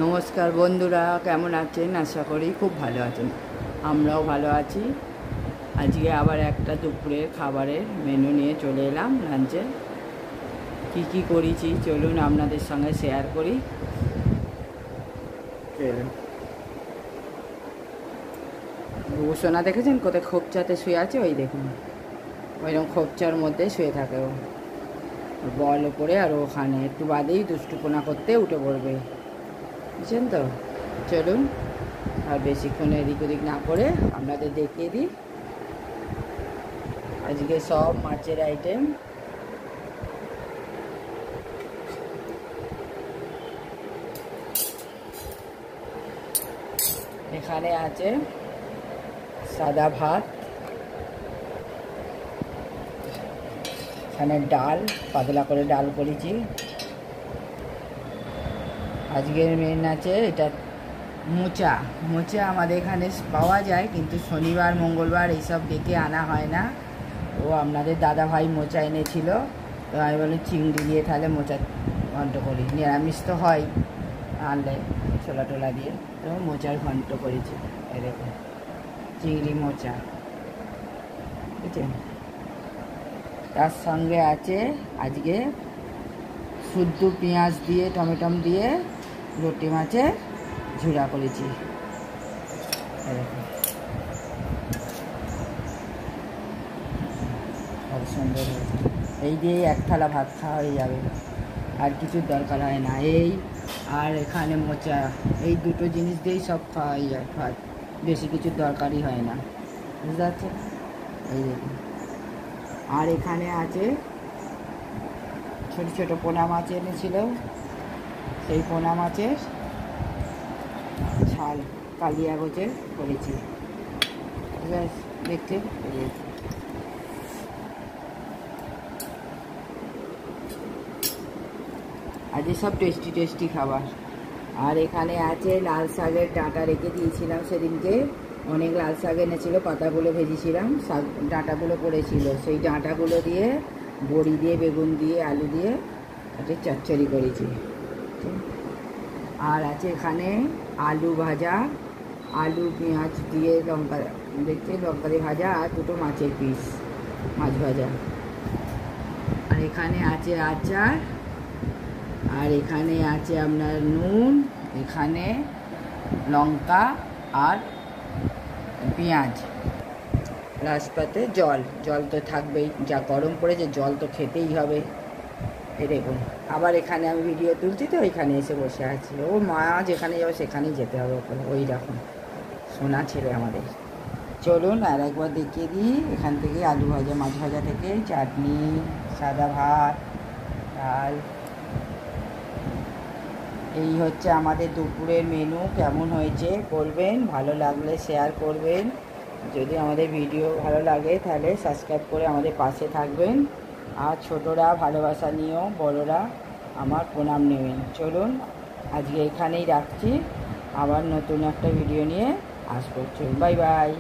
নমস্কার বন্ধুরা, কেমন আছেন? আশা করি খুব ভালো আছেন। আমরাও ভালো আছি। আজকে আবার একটা দুপুরের খাবারের মেনু নিয়ে চলে এলাম লাঞ্চে। কি করেছি চলুন আপনাদের সঙ্গে শেয়ার করি। সোনা দেখেছেন কোথায় খোপচাতে শুয়ে আছে? ওই দেখুন, ওইরকম খোপচার মধ্যে শুয়ে থাকে ও, বল ওপরে, আর ওখানে একটু বাদেই দুষ্টুপনা করতে উঠে পড়বে, বুঝছেন তো? চলুন আর বেশিক্ষণ এদিক ওদিক না করে আপনাদের দেখিয়ে দিই। আজকে সব মাছের আইটেম। এখানে আছে সাদা ভাত, এখানে ডাল, পাতলা করে ডাল করেছি। আজকের মেন আছে এটা মোচা। মোচা আমাদের এখানে পাওয়া যায়, কিন্তু শনিবার মঙ্গলবার এইসব ডেকে আনা হয় না। ও আপনাদের দাদা ভাই মোচা এনেছিল, তো আমি বলি চিংড়ি দিয়ে তাহলে মোচা ঘন্ট করি। নিরামিষ তো হয় আনলে ছোলা টোলা দিয়ে, তো মোচার ঘন্ট করেছি। এরকম চিংড়ি মোচা, বুঝছেন? তার সঙ্গে আছে আজকে শুদ্ধ পেঁয়াজ দিয়ে টমেটো দিয়ে রুটি মাছের ঝুড়া করেছি। এরকম খুব সুন্দর হয়েছে। এই দিয়ে এক থালা ভাত খাওয়া হয়ে যাবে, আর কিছুর দরকার হয় না। এই আর এখানে মোচা, এই দুটো জিনিস দিয়েই সব খাওয়া হয়ে যায় ভাত, বেশি কিছুর দরকারই হয় না, বুঝতে পারছেন? এই দেখুন। আর এখানে আছে ছোট ছোট পোনা মাছ এনেছিল, সেই পোনা মাছের ঝাল কালিয়া গোছের করেছি, দেখতে আজ সব টেস্টি টেস্টি খাবার। আর এখানে আছে লাল শাকের ডাঁটা, রেখে দিয়েছিলাম সেদিনকে, অনেক লাল শাক এনেছিল, পাতাগুলো ভেজেছিলাম, শাক ডাঁটাগুলো পড়েছিল, সেই ডাঁটাগুলো দিয়ে বড়ি দিয়ে বেগুন দিয়ে আলু দিয়ে একটা চচ্চড়ি করেছি। আর আছে এখানে আলু ভাজা, আলু পেঁয়াজ দিয়ে লঙ্কা দেখতে লঙ্কা দিয়ে ভাজা, আর দুটো মাছের পিস মাছ ভাজা। আর এখানে আছে আচার, আর এখানে আছে আপনার নুন, এখানে লঙ্কা আর পেঁয়াজ, লাস্ট পাতে জল। জল তো থাকবেই, যা গরম পড়েছে জল তো খেতেই হবে। এই দেখুন, আবার এখানে আমি ভিডিও তুলছি তো এখানে এসে বসে আছি। ও মা যেখানে যাবে সেখানেই যেতে হবে ওখানে, ওই রকম সোনা ছেলে আমাদের। চলুন আর একবার দেখিয়ে দিই। এখান থেকে আলু ভাজা, মাছ ভাজা থেকে চাটনি, সাদা ভাত, ডাল, এই হচ্ছে আমাদের দুপুরের মেনু। কেমন হয়েছে বলবেন, ভালো লাগলে শেয়ার করবেন। যদি আমাদের ভিডিও ভালো লাগে তাহলে সাবস্ক্রাইব করে আমাদের পাশে থাকবেন। আর ছোটরা ভালোবাসা নিয়েও বড়রা আমার প্রণাম নেবেন। চলুন আজকে এখানেই রাখছি, আবার নতুন একটা ভিডিও নিয়ে আসবো। চলুন, বাই বাই।